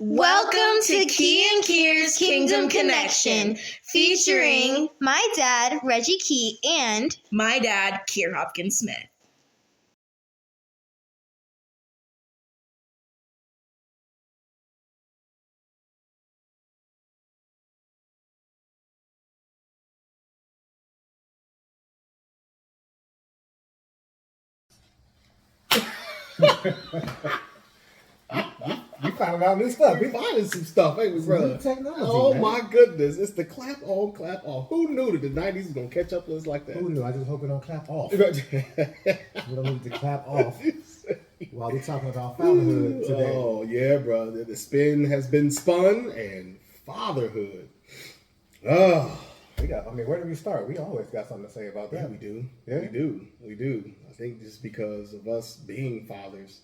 Welcome to Key and Kier's Kingdom Connection, featuring my dad, Reggie Key, and my dad, Kier Hopkins Smith. We finding out new stuff. We finding some stuff, ain't we, brother? New technology. Oh man. my goodness! It's the clap on, clap off. Who knew that the '90s was gonna catch up with us like that? Who knew? I just hope it don't clap off. We don't need to clap off while we're talking about fatherhood today. Oh yeah, brother. The spin has been spun, and fatherhood. Oh, where do we start? We always got something to say about that. yeah, we do. Yeah? We do. I think just because of us being fathers,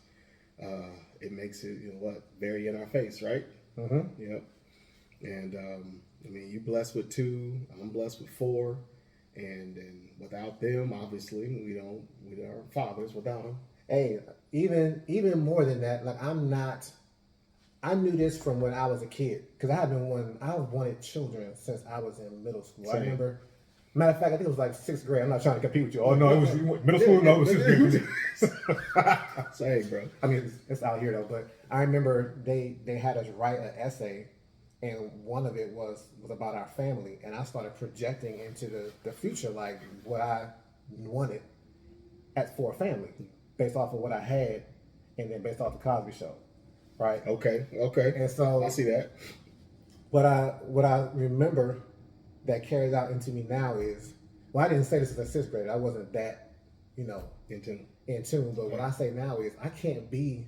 it makes it, very in our face, right? Mm-hmm. Yep. And you're blessed with 2. I'm blessed with 4, and without them, obviously, we aren't fathers without them. Hey, even more than that, I knew this from when I was a kid because I wanted children since I was in middle school. Same. I remember. Matter of fact, I think it was like 6th grade. I'm not trying to compete with you. Oh no, it was middle school. No, it was 6th grade. Same, bro. I mean, it's out here though. But I remember they had us write an essay, and one of it was about our family, and I started projecting into the future, like what I wanted for a family, based off of what I had, and then based off the Cosby Show, right? Okay. And so I see that. what I remember that carries out into me now is, well, I didn't say this as a 6th grader. I wasn't that, In tune. But what I say now is, I can't be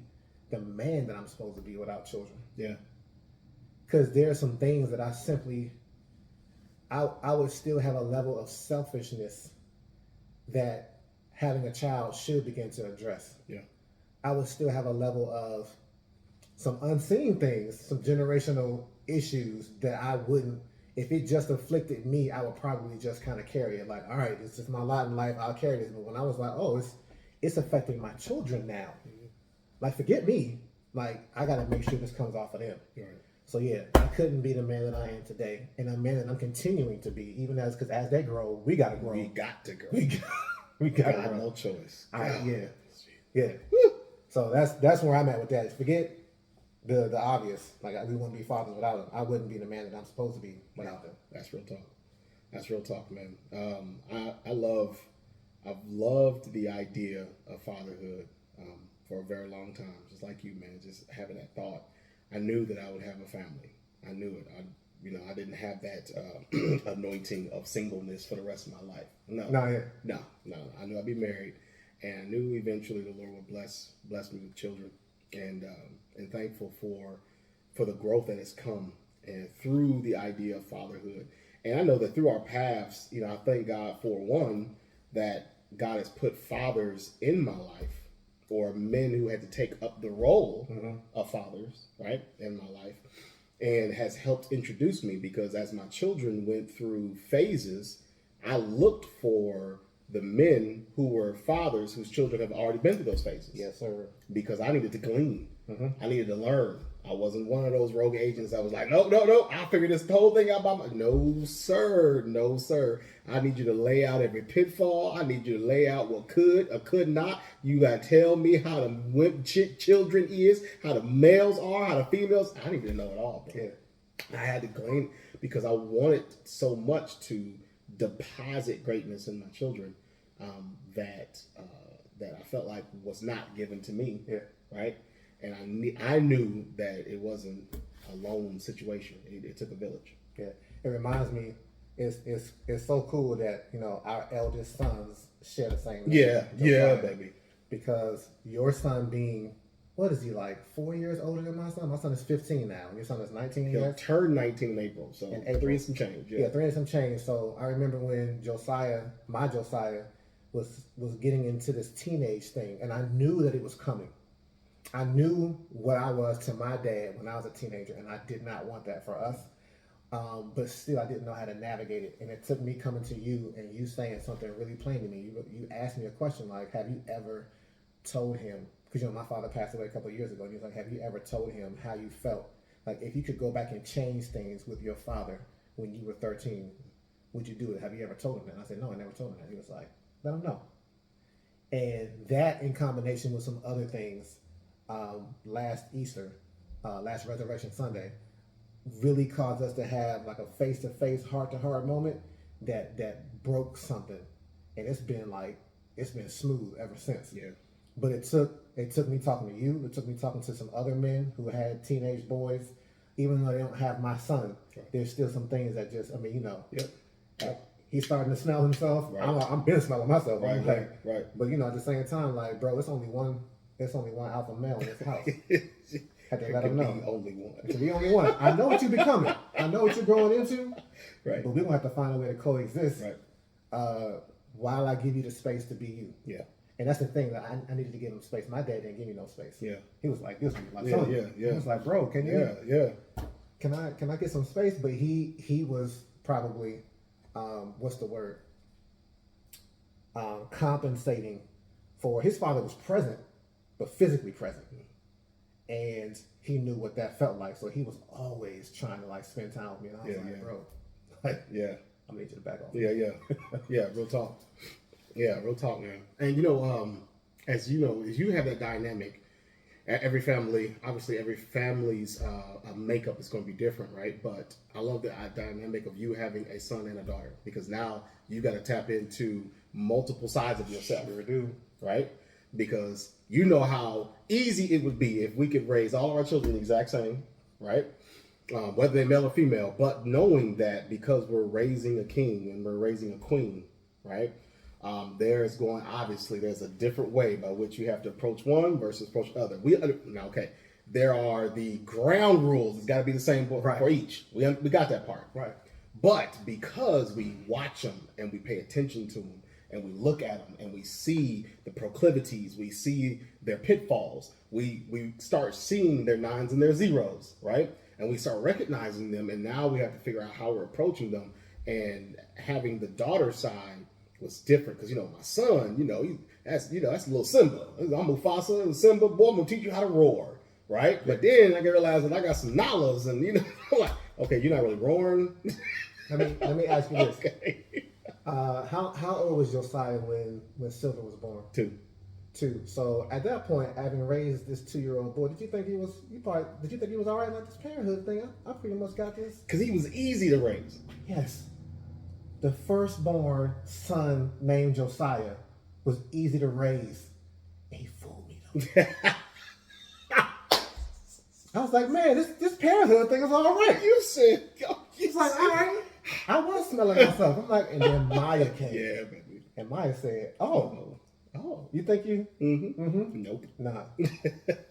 the man that I'm supposed to be without children. Yeah. Because there are some things that I would still have a level of selfishness that having a child should begin to address. Yeah. I would still have a level of some unseen things, some generational issues that I wouldn't. If it just afflicted me, I would probably just kind of carry it. Like, all right, this is my lot in life. I'll carry this. But when I was like, oh, it's affecting my children now. Mm-hmm. Like, forget me. Like, I got to make sure this comes off of them. Right. So yeah, I couldn't be the man that I am today, and a man that I'm continuing to be, because as they grow, we gotta grow. We got to grow. We got to grow. No choice. Yeah. Woo. So that's where I'm at with that. Forget the obvious. Like, we wouldn't be fathers without them. I wouldn't be the man that I'm supposed to be without them. That's real talk, man. I've loved the idea of fatherhood for a very long time. Just like you, man. Just having that thought. I knew that I would have a family. I knew it. I didn't have that anointing of singleness for the rest of my life. No. I knew I'd be married, and I knew eventually the Lord would bless me with children, and thankful for the growth that has come and through the idea of fatherhood. And I know that through our paths, I thank God for one that God has put fathers in my life, or men who had to take up the role of fathers, right, in my life, and has helped introduce me, because as my children went through phases, I looked for the men who were fathers whose children have already been through those phases. Yes, sir. Because I needed to glean. I needed to learn. I wasn't one of those rogue agents that was like, no, I'll figure this whole thing out by myself. No, sir. I need you to lay out every pitfall. I need you to lay out what could or could not. You got to tell me how the children is, how the males are, how the females. I need to know it all, bro. Yeah. I had to glean because I wanted so much to deposit greatness in my children that I felt like was not given to me. Yeah. Right. And I knew that it wasn't a lone situation. It took a village. Yeah, it reminds me, it's so cool that our eldest sons share the same name. Yeah, baby. Because your son being, what is he, like 4 years older than my son? My son is 15 now. Your son is 19. He'll turn 19 in April. So in April. 3 and some change. Yeah, 3 and some change. So I remember when my Josiah was getting into this teenage thing, and I knew that it was coming. I knew what I was to my dad when I was a teenager, and I did not want that for us. But still, I didn't know how to navigate it. And it took me coming to you and you saying something really plain to me. You asked me a question like, have you ever told him, because my father passed away a couple of years ago, and he was like, have you ever told him how you felt Like, if you could go back and change things with your father when you were 13, would you do it? Have you ever told him that? And I said, no, I never told him that. He was like, let him know. And that, in combination with some other things, last Easter, last Resurrection Sunday, really caused us to have like a face-to-face, heart-to-heart moment that broke something. And it's been smooth ever since. Yeah. But it took me talking to you. It took me talking to some other men who had teenage boys. Even though they don't have my son, there's still some things that just, Yep. He's starting to smell himself. Right. I'm been smelling myself. Right. But at the same time, like, bro, it's only one alpha male in this house. Had to let him know. Only one. It could be only one. I know what you're becoming. I know what you're growing into. Right. But we're gonna have to find a way to coexist. Right. While I give you the space to be you. Yeah. And that's the thing that I needed to give him space. My dad didn't give me no space. Yeah. He was like, "This is my Yeah, son." yeah. He was like, "Bro, can you? Yeah. Can I get some space?" But he was probably, what's the word? Compensating for his father was present, but physically present, and he knew what that felt like. So he was always trying to like spend time with me. And I was like, "Bro, like, Yeah. I need you to back off." Yeah. Real talk. Yeah, real talk, man. And as you have that dynamic, every family, obviously every family's makeup is going to be different, right? But I love the dynamic of you having a son and a daughter, because now you got to tap into multiple sides of yourself. Sure do. Right? Because you know how easy it would be if we could raise all of our children the exact same, right? Whether they're male or female, but knowing that because we're raising a king and we're raising a queen, right? There's a different way by which you have to approach one versus approach the other. There are the ground rules. It's got to be the same for each. We got that part. Right. But because we watch them and we pay attention to them and we look at them and we see the proclivities, we see their pitfalls, we start seeing their nines and their zeros, right? And we start recognizing them, and now we have to figure out how we're approaching them. And having the daughter side was different because my son, that's a little Simba. I'm Mufasa and Simba. Boy, I'm gonna teach you how to roar, right? But then I realize that I got some Nalas, and I'm like, okay, you're not really roaring. Let me ask you this. Okay. How old was Josiah when Silver was born? 2. So at that point, having raised this 2-year-old boy, did you think he was all right like this parenthood thing? I pretty much got this. Because he was easy to raise. Yes. The firstborn son named Josiah was easy to raise. And he fooled me though. I was like, man, this parenthood thing is all right. You said, He's like, all right. I was smelling myself. I'm like, and then Maya came. Yeah, baby. And Maya said, oh, you think you? Mm-hmm. Mm-hmm. Nope. Nah.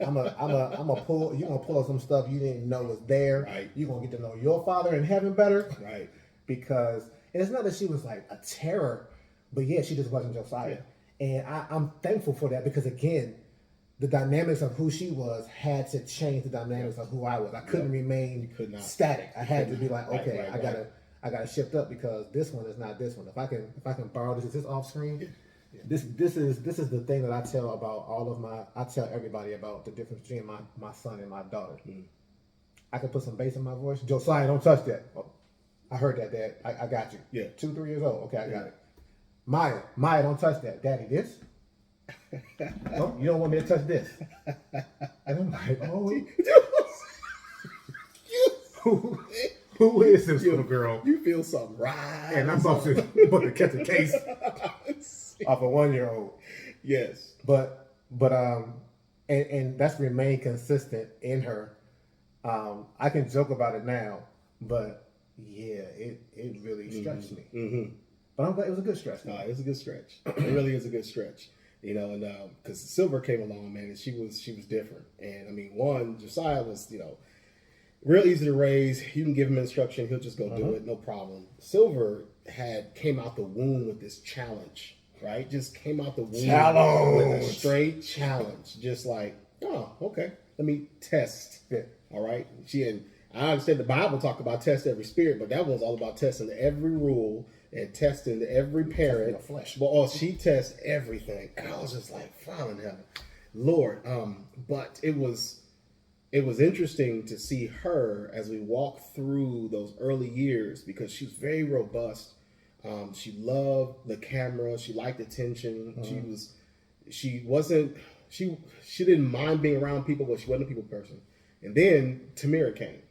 I'm a pull. You're gonna pull some stuff you didn't know was there. Right. You're gonna get to know your father in heaven better. Right. Because and it's not that she was like a terror, but yeah, she just wasn't Josiah. Yeah. And I'm thankful for that because again, the dynamics of who she was had to change the dynamics of who I was. I couldn't remain static. I had to be like, okay, I gotta shift up because this one is not this one. If I can borrow this, is this off screen? Yeah. This is the thing that I tell about I tell everybody about the difference between my son and my daughter. Mm-hmm. I can put some bass in my voice. Josiah, don't touch that. Oh, I heard that, Dad. I got you. Yeah. 2-3 years old. Okay, I got it. Maya, don't touch that. Daddy, this? No, you don't want me to touch this. And I'm like, oh. Who is this little girl? You feel something, right? And I'm about to catch a case of a 1-year-old. Yes. But and that's remained consistent in her. I can joke about it now, but yeah, it really stretched me. Mm-hmm. But I'm glad it was a good stretch. No, it was a good stretch. It really is a good stretch. And because Silver came along, man, and she was different. And I mean, Josiah was, real easy to raise. You can give him instruction, he'll just go do it, no problem. Silver came out the womb with this challenge, right? Just came out the womb with a straight challenge. Just like, oh, okay, let me test. Yeah. All right. I understand the Bible talked about test every spirit, but that one's all about testing every rule and testing every parent. Flesh. Well, she tests everything. And I was just like, Father in heaven, Lord. But it was it was interesting to see her as we walk through those early years because she was very robust. She loved the camera. She liked attention. She wasn't, she didn't mind being around people, but she wasn't a people person. And then Tamira came.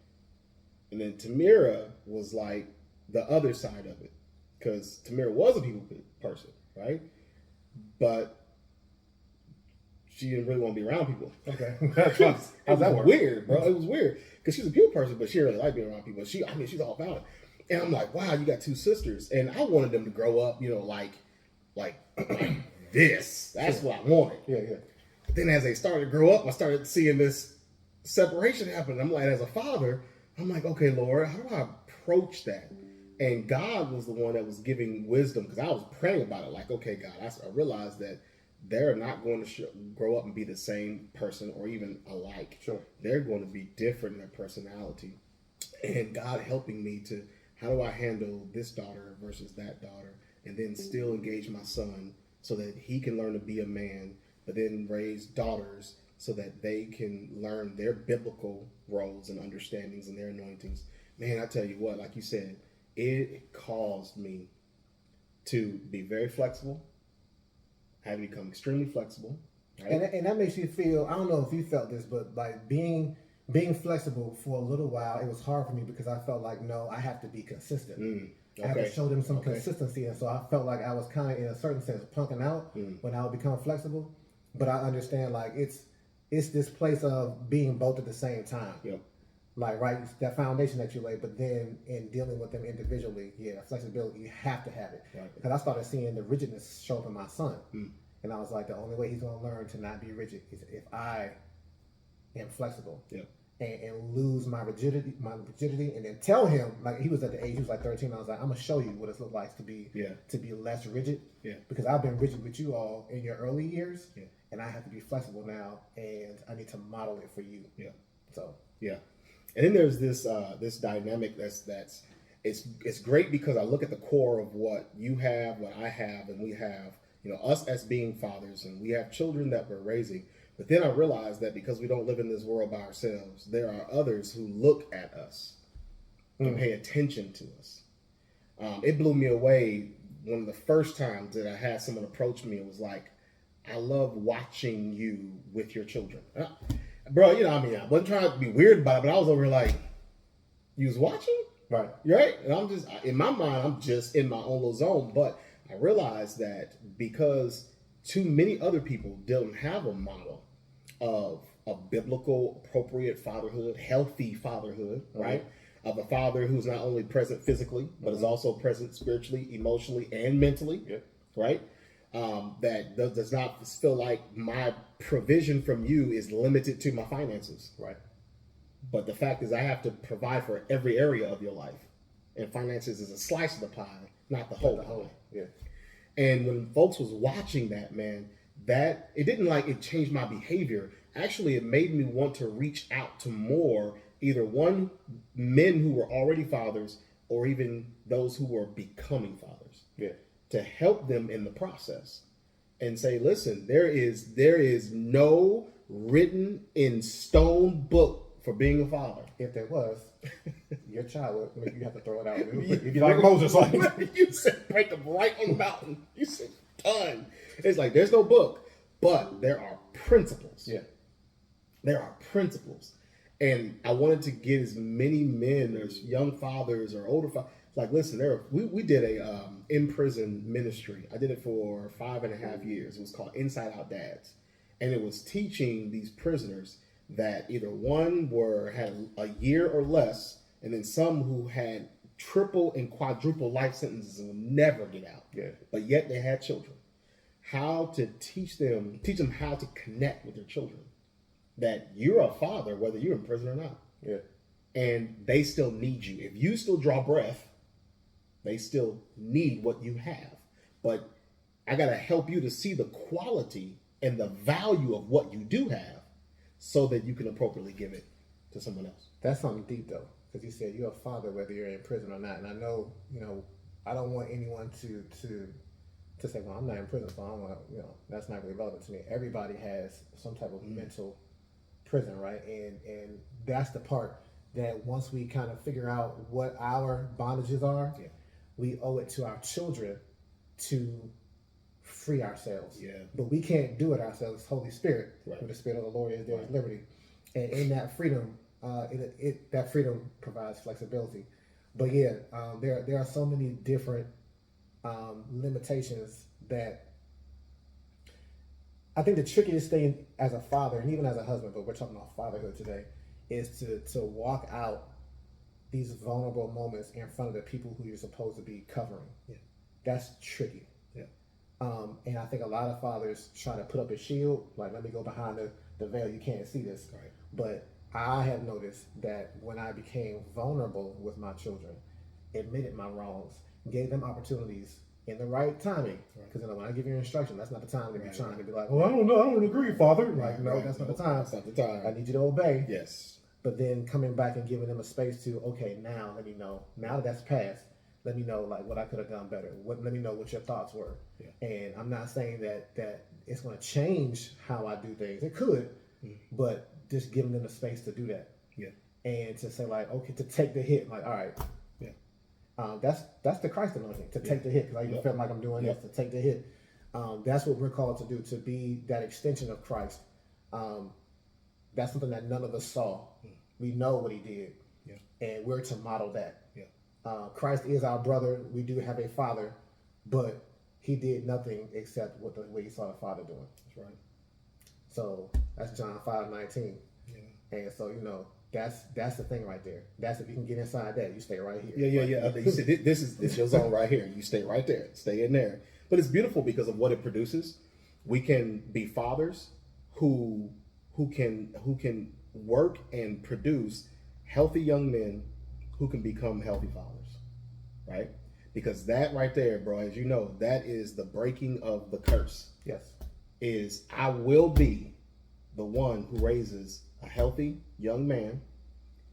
And then Tamira was like the other side of it because Tamira was a people person, right? But she didn't really want to be around people. Okay. It was weird, bro. It was weird because she's a people person, but she didn't really like being around people. She's all about it. And I'm like, wow, you got two sisters. And I wanted them to grow up, like this. That's what I wanted. Yeah. But then as they started to grow up, I started seeing this separation happen. I'm like, as a father, I'm like, okay, Lord, how do I approach that? And God was the one that was giving wisdom because I was praying about it. Like, okay, God, I realized that they're not going to grow up and be the same person or even alike. Sure. They're going to be different in their personality. And God helping me to, how do I handle this daughter versus that daughter? And then still engage my son so that he can learn to be a man, but then raise daughters so that they can learn their biblical roles and understandings and their anointings. Man, I tell you what, like you said, it caused me to be very flexible. I had become extremely flexible. Right? And that makes you feel, I don't know if you felt this, but like being flexible for a little while, it was hard for me because I felt like, no, I have to be consistent. Okay. I have to show them some consistency. And so I felt like I was kind of, in a certain sense, punking out when I would become flexible. But I understand, like, it's this place of being both at the same time. Yep. Like, right, that foundation that you lay, but then in dealing with them individually, flexibility, you have to have it. Right. Because I started seeing the rigidness show up in my son. And I was like, the only way he's going to learn to not be rigid is if I am flexible. Yep. And lose my rigidity, and then tell him, like, he was at the age, he was like 13, I was like, I'm gonna show you what it looks like to be less rigid. Yeah. Because I've been rigid with you all in your early years. Yeah. And I have to be flexible now, and I need to model it for you. Yeah. So yeah. And then there's this this dynamic that's it's great because I look at the core of what you have, what I have, and we have, us as being fathers, and we have children that we're raising. But then I realized that because we don't live in this world by ourselves, there are others who look at us and pay attention to us. It blew me away one of the first times that I had someone approach me and was like, I love watching you with your children. Bro, I wasn't trying to be weird about it, but I was over here like, you was watching? Right. Right? And I'm just, in my mind, I'm just in my own little zone. But I realized that because too many other people don't have a model of a biblical, appropriate fatherhood, healthy fatherhood, right? Of a father who's not only present physically, but is also present spiritually, emotionally, and mentally, right? That does not feel like my provision from you is limited to my finances, right? But the fact is I have to provide for every area of your life. And finances is a slice of the pie, not the whole pie. Yeah. And when folks was watching that, man, that it didn't it changed my behavior. Actually, it made me want to reach out to more, either men who were already fathers or even those who were becoming fathers. Yeah. To help them in the process and say, listen, there is no written in stone book for being a father. If there was, your child would, you have to throw it out. You'd be like Moses, like you said, break them right on the mountain. You said, done. It's like there's no book, but there are principles. Yeah, there are principles, and I wanted to get as many men or young fathers or older fathers. Like, listen, we did a in prison ministry. I did it for 5.5 years. It was called Inside Out Dads, and it was teaching these prisoners that either one had a year or less, and then some who had triple and quadruple life sentences and would never get out. Yeah. But yet they had children. How to teach them how to connect with their children. That you're a father, whether you're in prison or not. Yeah. And they still need you. If you still draw breath, they still need what you have. But I got to help you to see the quality and the value of what you do have so that you can appropriately give it to someone else. That's something deep, though, because you said you're a father whether you're in prison or not. And I know, I don't want anyone to say, well, I'm not in prison, so I don't want, that's not really relevant to me. Everybody has some type of mental prison, right? And that's the part that once we kind of figure out what our bondages are, we owe it to our children to free ourselves. Yeah. But we can't do it ourselves. It's Holy Spirit. Right. Where the Spirit of the Lord is, there is liberty. And in that freedom, that freedom provides flexibility. But yeah, there are so many different limitations that I think the trickiest thing as a father, and even as a husband, but we're talking about fatherhood today, is to walk out these vulnerable moments in front of the people who you're supposed to be covering. Yeah. That's tricky. Yeah. And I think a lot of fathers try to put up a shield, like, let me go behind the veil, you can't see this. Right. But I have noticed that when I became vulnerable with my children, admitted my wrongs, gave them opportunities in the right timing, because when I give you instruction, that's not the time to be trying to be like, well, I don't know, I don't agree, Father. Like, no, that's not the time. That's not the time. I need you to obey. Yes. But then coming back and giving them a space to, okay, now let me know. Now that that's passed, let me know like what I could have done better. Let me know what your thoughts were. Yeah. And I'm not saying that it's going to change how I do things. It could, but just giving them the space to do that. Yeah. And to say like, okay, to take the hit. Like, all right. Yeah. That's the Christ anointing, to take the hit. Because I even felt like I'm doing this, to take the hit. That's what we're called to do, to be that extension of Christ. That's something that none of us saw. We know what he did, and we're to model that. Christ is our brother. We do have a father, but he did nothing except what he saw the Father doing. That's right. So that's John 5:19. Yeah. And so that's the thing right there. That's if you can get inside that, you stay right here. Yeah. You see, this is your zone right here. You stay right there. Stay in there. But it's beautiful because of what it produces. We can be fathers who can work and produce healthy young men who can become healthy fathers, right? Because that right there, bro, as you know, that is the breaking of the curse. Yes. Is I will be the one who raises a healthy young man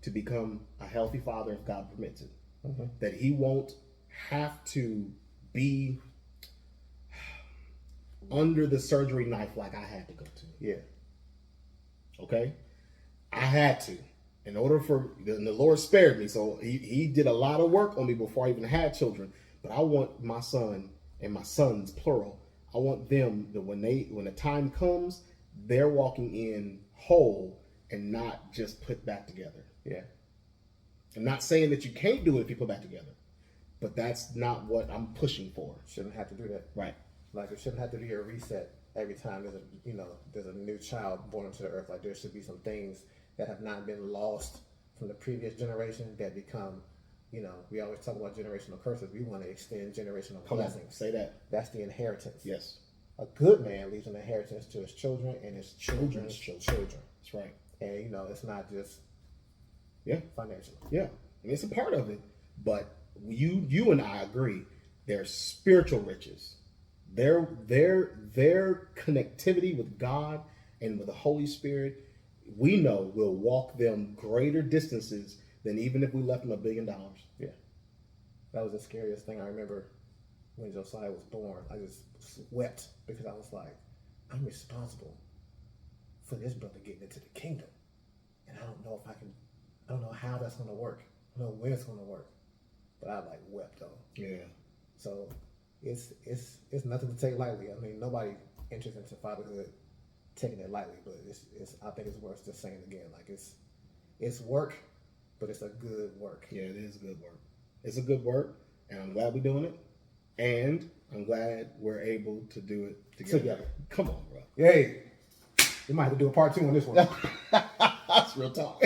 to become a healthy father if God permits it. Mm-hmm. That he won't have to be under the surgery knife like I had to go to. Yeah. Okay? I had to. In order for, and the Lord spared me, so he did a lot of work on me before I even had children. But I want my son, and my sons, plural, I want them that when the time comes, they're walking in whole and not just put back together. Yeah. I'm not saying that you can't do it if you put back together, but that's not what I'm pushing for. Shouldn't have to do that. Right. Like it shouldn't have to be a reset every time there's a new child born into the earth. Like there should be some things that have not been lost from the previous generation that become, we always talk about generational curses. We want to extend generational blessings. Say that. That's the inheritance. Yes. A good man leaves an inheritance to his children and his children's children. That's right. And it's not just financial. Yeah. And it's a part of it. But you and I agree, there's spiritual riches. Their connectivity with God and with the Holy Spirit, we know will walk them greater distances than even if we left them $1 billion. Yeah. That was the scariest thing I remember when Josiah was born. I just wept because I was like, I'm responsible for this brother getting into the kingdom. And I don't know how that's going to work. I don't know when it's going to work. But I wept though. Yeah. So it's nothing to take lightly. I mean, nobody enters into fatherhood taking it lightly, but I think it's worth just saying again. Like it's work, but it's a good work. Yeah, it is good work. It's a good work, and I'm glad we're doing it. And I'm glad we're able to do it together. Come on, bro. Hey, we might have to do a part 2 on this one. That's real talk.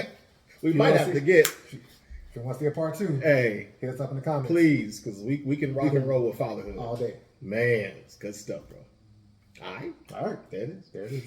We might have to get. If you want to see a part 2, hey, hit us up in the comments. Please, because we can rock and roll with fatherhood. All day. Man, it's good stuff, bro. All right. There it is.